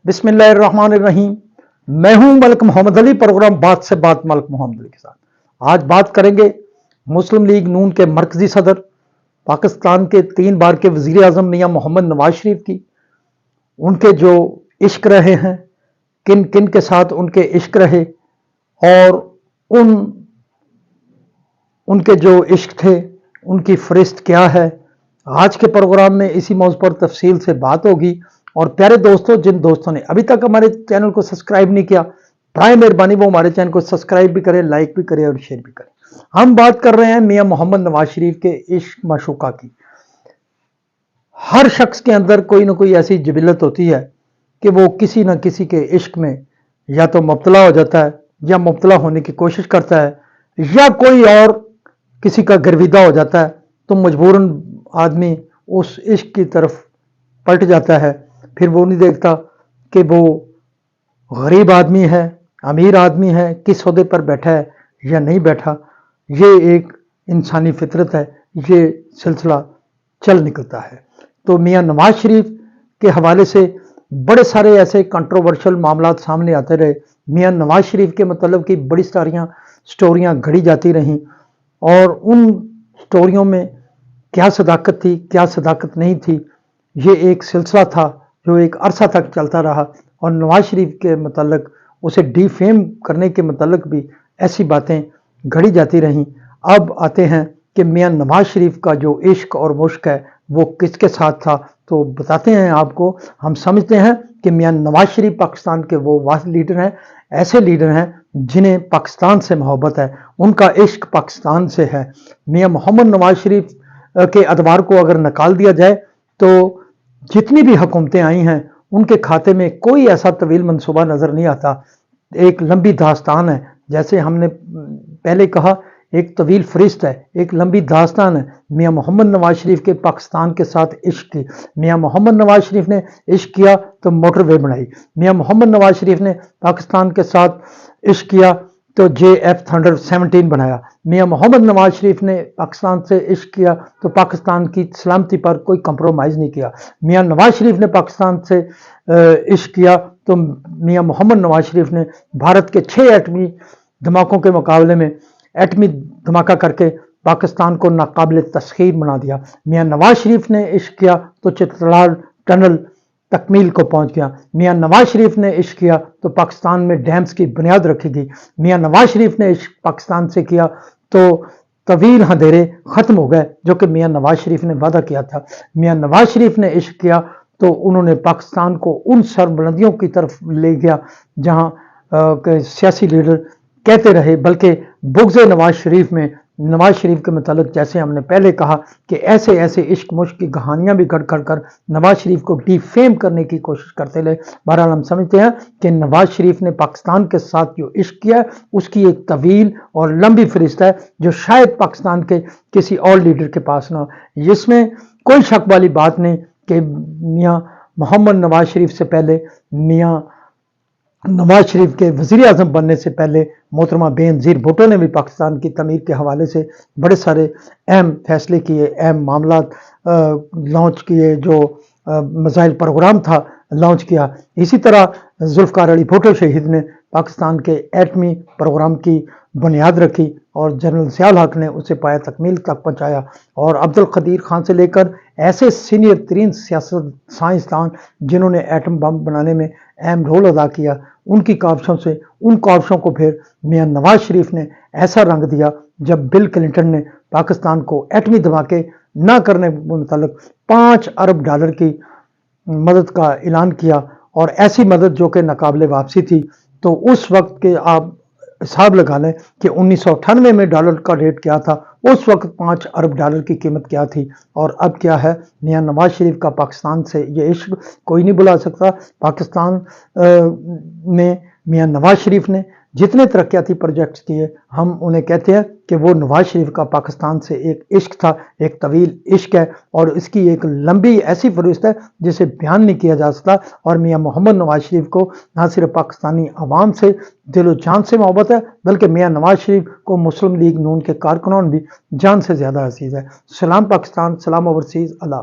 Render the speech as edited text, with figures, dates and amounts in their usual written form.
बिस्मिल्लाहिर्रहमानिर्रहीम। मैं हूं मलिक मोहम्मद अली, प्रोग्राम बात से बात मलिक मोहम्मद अली के साथ। आज बात करेंगे मुस्लिम लीग नून के मरकजी सदर, पाकिस्तान के 3 बार के वजीर आजम मियाँ मोहम्मद नवाज शरीफ की। उनके जो इश्क रहे हैं, किन किन के साथ उनके इश्क रहे और उनके जो इश्क थे उनकी फरिश्त क्या है। आज के प्रोग्राम में इसी मौजू पर तफसील से बात होगी। और प्यारे दोस्तों, जिन दोस्तों ने अभी तक हमारे चैनल को सब्सक्राइब नहीं किया, प्राय मेहरबानी वो हमारे चैनल को सब्सक्राइब भी करें, लाइक भी करें और शेयर भी करें। हम बात कर रहे हैं मियाँ मोहम्मद नवाज शरीफ के इश्क माशूका की। हर शख्स के अंदर कोई ना कोई ऐसी जिबिलत होती है कि वो किसी न किसी के इश्क में या तो मुब्तला हो जाता है या मुब्तला होने की कोशिश करता है, या कोई और किसी का गर्विदा हो जाता है तो मजबूरन आदमी उस इश्क की तरफ पलट जाता है। फिर वो नहीं देखता कि वो गरीब आदमी है, अमीर आदमी है, किस ओहदे पर बैठा है या नहीं बैठा। ये एक इंसानी फितरत है, ये सिलसिला चल निकलता है। तो मियाँ नवाज शरीफ के हवाले से बड़े सारे ऐसे कंट्रोवर्शियल मामला सामने आते रहे। मियाँ नवाज शरीफ के मतलब की बड़ी सारियाँ स्टोरियाँ घड़ी जाती रहीं और उन स्टोरियों में क्या सदाकत थी, क्या सदाकत नहीं थी, ये एक सिलसिला था जो एक अरसा तक चलता रहा। और नवाज शरीफ के मतलब उसे डीफेम करने के मतलब भी ऐसी बातें घड़ी जाती रहीं। अब आते हैं कि मियाँ नवाज शरीफ का जो इश्क और मुश्क है वो किसके साथ था, तो बताते हैं आपको। हम समझते हैं कि मियाँ नवाज शरीफ पाकिस्तान के वो वाहिद लीडर हैं, ऐसे लीडर हैं जिन्हें पाकिस्तान से मोहब्बत है, उनका इश्क पाकिस्तान से है। मियाँ मोहम्मद नवाज शरीफ के अदवार को अगर निकाल दिया जाए तो जितनी भी हुकूमतें आई हैं उनके खाते में कोई ऐसा तवील मंसूबा नज़र नहीं आता। एक लंबी दास्तान है, जैसे हमने पहले कहा, एक तवील फरिश्त है, एक लंबी दास्तान है। मियाँ मोहम्मद नवाज शरीफ के पाकिस्तान के साथ इश्क की। मियाँ मोहम्मद नवाज शरीफ ने इश्क किया तो मोटरवे बनाई। मियाँ मोहम्मद नवाज शरीफ ने पाकिस्तान के साथ इश्क किया तो JF थंडर 17 बनाया। मियाँ मोहम्मद नवाज शरीफ ने पाकिस्तान से इश्क किया तो पाकिस्तान की सलामती पर कोई कंप्रोमाइज़ नहीं किया। मियाँ नवाज शरीफ ने पाकिस्तान से इश्क किया तो मियाँ मोहम्मद नवाज शरीफ ने भारत के 6 एटमी धमाकों के मुकाबले में एटमी धमाका करके पाकिस्तान को नाकाबिल तस्खीर बना दिया। मियाँ नवाज शरीफ ने इश्क किया तो चित्राल टनल तकमील को पहुंच गया। मियाँ नवाज शरीफ ने इश्क किया तो पाकिस्तान में डैम्स की बुनियाद रखी गई। मियाँ नवाज शरीफ ने इश्क पाकिस्तान से किया तो तवील अंधेरे ख़त्म हो गए जो कि मियाँ नवाज शरीफ ने वादा किया था। मियाँ नवाज शरीफ ने इश्क किया तो उन्होंने पाकिस्तान को उन सरबुलंदियों की तरफ ले गया जहाँ सियासी लीडर कहते रहे, बल्कि बुग़्ज़ नवाज शरीफ में नवाज शरीफ के मतलब जैसे हमने पहले कहा कि ऐसे ऐसे इश्क मुश्क की कहानियाँ भी घड़ कर नवाज शरीफ को डीफेम करने की कोशिश करते रहे। बहरहाल हम समझते हैं कि नवाज शरीफ ने पाकिस्तान के साथ जो इश्क किया उसकी एक तवील और लंबी फरिश्त है जो शायद पाकिस्तान के किसी और लीडर के पास ना हो। इसमें कोई शक वाली बात नहीं कि मियाँ मोहम्मद नवाज शरीफ से पहले, मियाँ नवाज शरीफ के वज़ीर आज़म बनने से पहले मोहतरमा बेनज़ीर भुट्टो ने भी पाकिस्तान की तमीर के हवाले से बड़े सारे अहम फैसले किए, अहम मामला लॉन्च किए, जो मसाइल प्रोग्राम था लॉन्च किया। इसी तरह जुल्फ़िकार अली भुट्टो शहीद ने पाकिस्तान के एटमी प्रोग्राम की बुनियाद रखी और जनरल ज़िया हक ने उसे पाया तकमील तक पहुँचाया। और अब्दुल क़दीर खान से लेकर ऐसे सीनियर तरीन सियासत साइंसदान जिन्होंने एटम बम बनाने में अहम रोल अदा किया, उनकी काविशों से उन काविशों को फिर मियाँ नवाज शरीफ ने ऐसा रंग दिया जब बिल क्लिंटन ने पाकिस्तान को एटमी धमाके न करने के मुतालिक $5 अरब की मदद का ऐलान किया। और ऐसी मदद जो कि नाकाबिले वापसी थी। तो उस वक्त के आप हिसाब लगा लें कि 1998 में डॉलर का रेट क्या था, उस वक्त $5 अरब की कीमत क्या थी और अब क्या है। मियाँ नवाज शरीफ का पाकिस्तान से ये इश्क कोई नहीं बुला सकता। पाकिस्तान में मियाँ नवाज शरीफ ने जितने तरक्याती प्रोजेक्ट्स किए, हम उन्हें कहते हैं कि वो नवाज शरीफ का पाकिस्तान से एक इश्क था, एक तवील इश्क है और इसकी एक लंबी ऐसी फरिश्त है जिसे बयान नहीं किया जा सकता। और मियाँ मोहम्मद नवाज शरीफ को ना सिर्फ पाकिस्तानी अवाम से दिलो जान से मोहब्बत है, बल्कि मियाँ नवाज शरीफ को मुस्लिम लीग नून के कारकुनान भी जान से ज़्यादा अजीज़ है। सलाम पाकिस्तान, सलाम ओवरसीज़, अल्लाह।